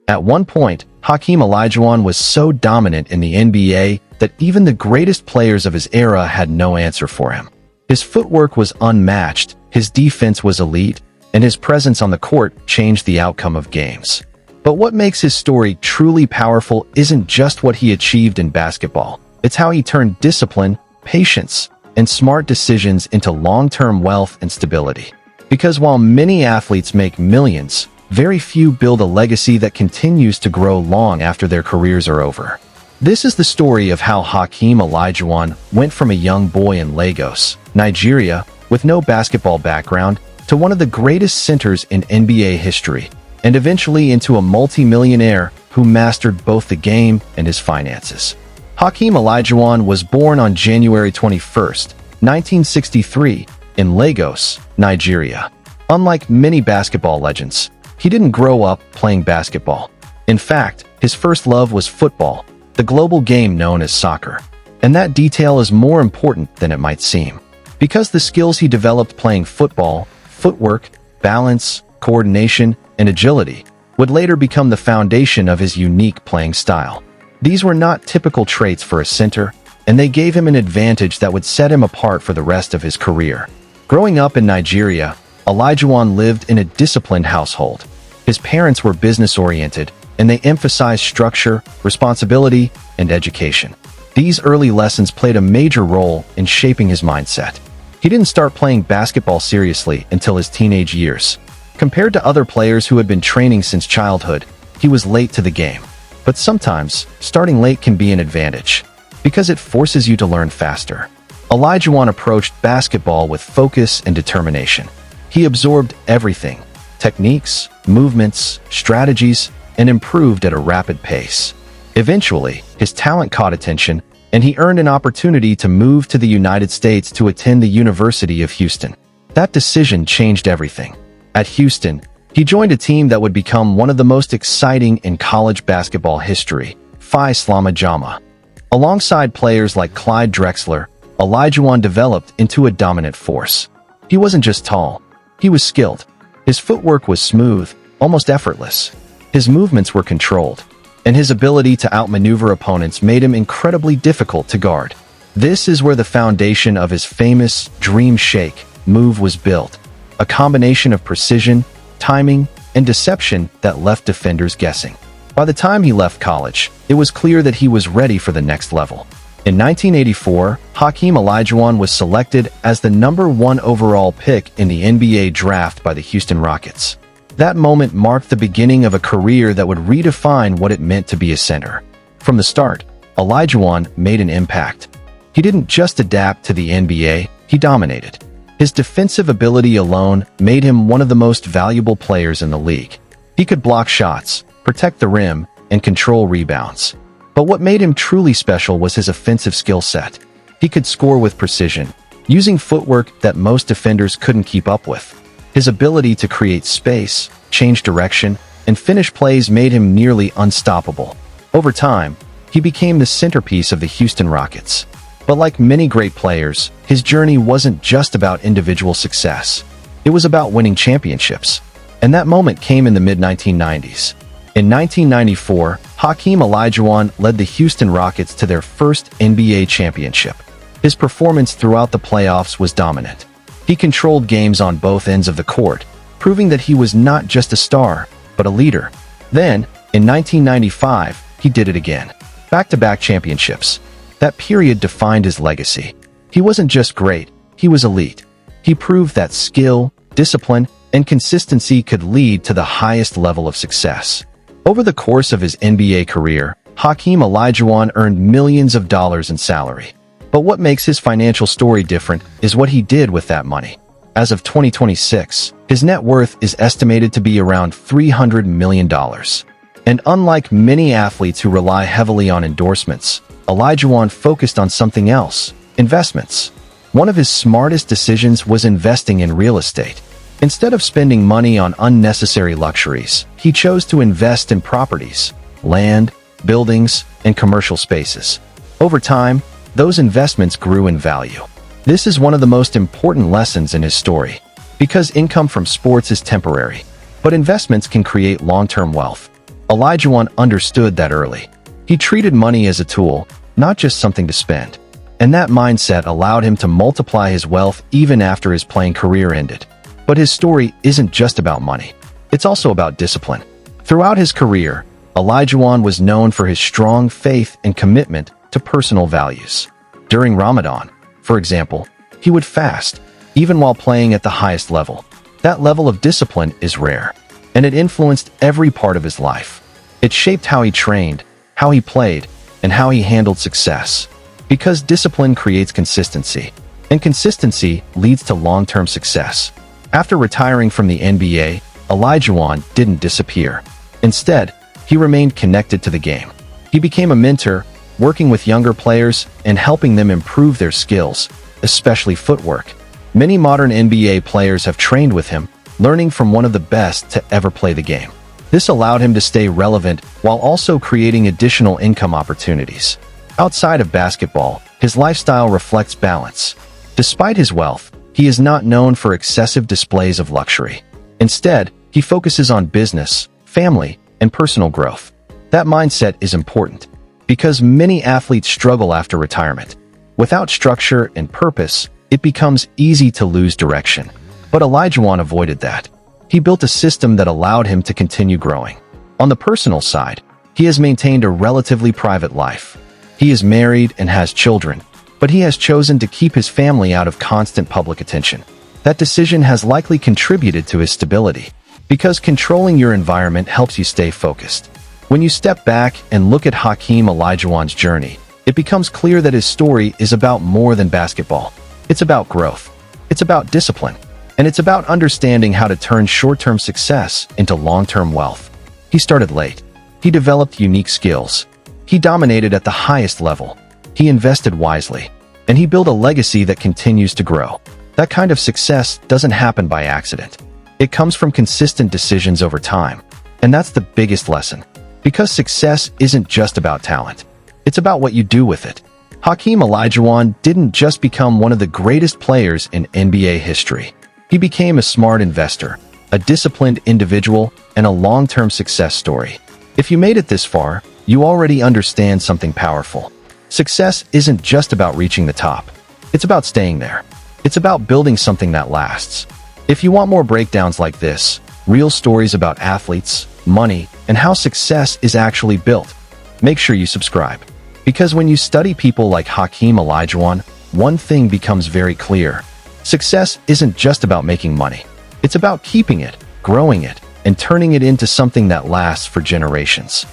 At one point, Hakeem Olajuwon was so dominant in the NBA that even the greatest players of his era had no answer for him. His footwork was unmatched, his defense was elite, and his presence on the court changed the outcome of games. But what makes his story truly powerful isn't just what he achieved in basketball. It's how he turned discipline, patience, and smart decisions into long-term wealth and stability. Because while many athletes make millions, very few build a legacy that continues to grow long after their careers are over. This is the story of how Hakeem Olajuwon went from a young boy in Lagos, Nigeria, with no basketball background, to one of the greatest centers in NBA history, and eventually into a multi-millionaire who mastered both the game and his finances. Hakeem Olajuwon was born on January 21, 1963, in Lagos, Nigeria. Unlike many basketball legends, he didn't grow up playing basketball. In fact, his first love was football, the global game known as soccer. And that detail is more important than it might seem. Because the skills he developed playing football, footwork, balance, coordination, and agility, would later become the foundation of his unique playing style. These were not typical traits for a center, and they gave him an advantage that would set him apart for the rest of his career. Growing up in Nigeria, Olajuwon lived in a disciplined household. His parents were business-oriented, and they emphasized structure, responsibility, and education. These early lessons played a major role in shaping his mindset. He didn't start playing basketball seriously until his teenage years. Compared to other players who had been training since childhood, he was late to the game. But sometimes, starting late can be an advantage, because it forces you to learn faster. Olajuwon approached basketball with focus and determination. He absorbed everything: techniques, movements, strategies, and improved at a rapid pace. Eventually, his talent caught attention, and he earned an opportunity to move to the United States to attend the University of Houston. That decision changed everything. At Houston, he joined a team that would become one of the most exciting in college basketball history, Phi Slama Jama. Alongside players like Clyde Drexler, Olajuwon developed into a dominant force. He wasn't just tall, he was skilled. His footwork was smooth, almost effortless. His movements were controlled, and his ability to outmaneuver opponents made him incredibly difficult to guard. This is where the foundation of his famous Dream Shake move was built, a combination of precision, timing, and deception that left defenders guessing. By the time he left college, it was clear that he was ready for the next level. In 1984, Hakeem Olajuwon was selected as the #1 overall pick in the NBA draft by the Houston Rockets. That moment marked the beginning of a career that would redefine what it meant to be a center. From the start, Olajuwon made an impact. He didn't just adapt to the NBA, he dominated. His defensive ability alone made him one of the most valuable players in the league. He could block shots, protect the rim, and control rebounds. But what made him truly special was his offensive skill set. He could score with precision, using footwork that most defenders couldn't keep up with. His ability to create space, change direction, and finish plays made him nearly unstoppable. Over time, he became the centerpiece of the Houston Rockets. But like many great players, his journey wasn't just about individual success. It was about winning championships. And that moment came in the mid-1990s. In 1994, Hakeem Olajuwon led the Houston Rockets to their first NBA championship. His performance throughout the playoffs was dominant. He controlled games on both ends of the court, proving that he was not just a star, but a leader. Then, in 1995, he did it again. Back-to-back championships. That period defined his legacy. He wasn't just great, he was elite. He proved that skill, discipline, and consistency could lead to the highest level of success. Over the course of his NBA career, Hakeem Olajuwon earned millions of dollars in salary. But what makes his financial story different is what he did with that money. As of 2026, his net worth is estimated to be around $300 million. And unlike many athletes who rely heavily on endorsements, Olajuwon focused on something else: investments. One of his smartest decisions was investing in real estate. Instead of spending money on unnecessary luxuries, he chose to invest in properties, land, buildings, and commercial spaces. Over time, those investments grew in value. This is one of the most important lessons in his story, because income from sports is temporary, but investments can create long-term wealth. Olajuwon understood that early. He treated money as a tool, not just something to spend. And that mindset allowed him to multiply his wealth even after his playing career ended. But his story isn't just about money. It's also about discipline. Throughout his career, Olajuwon was known for his strong faith and commitment to personal values. During Ramadan, for example, he would fast, even while playing at the highest level. That level of discipline is rare, and it influenced every part of his life. It shaped how he trained, how he played, and how he handled success. Because discipline creates consistency, and consistency leads to long-term success. After retiring from the NBA, Olajuwon didn't disappear. Instead, he remained connected to the game. He became a mentor, working with younger players and helping them improve their skills, especially footwork. Many modern NBA players have trained with him, learning from one of the best to ever play the game. This allowed him to stay relevant while also creating additional income opportunities. Outside of basketball, his lifestyle reflects balance. Despite his wealth, he is not known for excessive displays of luxury. Instead, he focuses on business, family, and personal growth. That mindset is important because many athletes struggle after retirement. Without structure and purpose, it becomes easy to lose direction. But Olajuwon avoided that. He built a system that allowed him to continue growing. On the personal side, he has maintained a relatively private life. He is married and has children, but he has chosen to keep his family out of constant public attention. That decision has likely contributed to his stability, because controlling your environment helps you stay focused. When you step back and look at Hakeem Olajuwon's journey, it becomes clear that his story is about more than basketball. It's about growth. It's about discipline. And it's about understanding how to turn short-term success into long-term wealth. He started late. He developed unique skills. He dominated at the highest level. He invested wisely. And he built a legacy that continues to grow. That kind of success doesn't happen by accident. It comes from consistent decisions over time. And that's the biggest lesson. Because success isn't just about talent. It's about what you do with it. Hakeem Olajuwon didn't just become one of the greatest players in NBA history. He became a smart investor, a disciplined individual, and a long-term success story. If you made it this far, you already understand something powerful. Success isn't just about reaching the top. It's about staying there. It's about building something that lasts. If you want more breakdowns like this, real stories about athletes, money, and how success is actually built, make sure you subscribe. Because when you study people like Hakeem Olajuwon, one thing becomes very clear. Success isn't just about making money. It's about keeping it, growing it, and turning it into something that lasts for generations.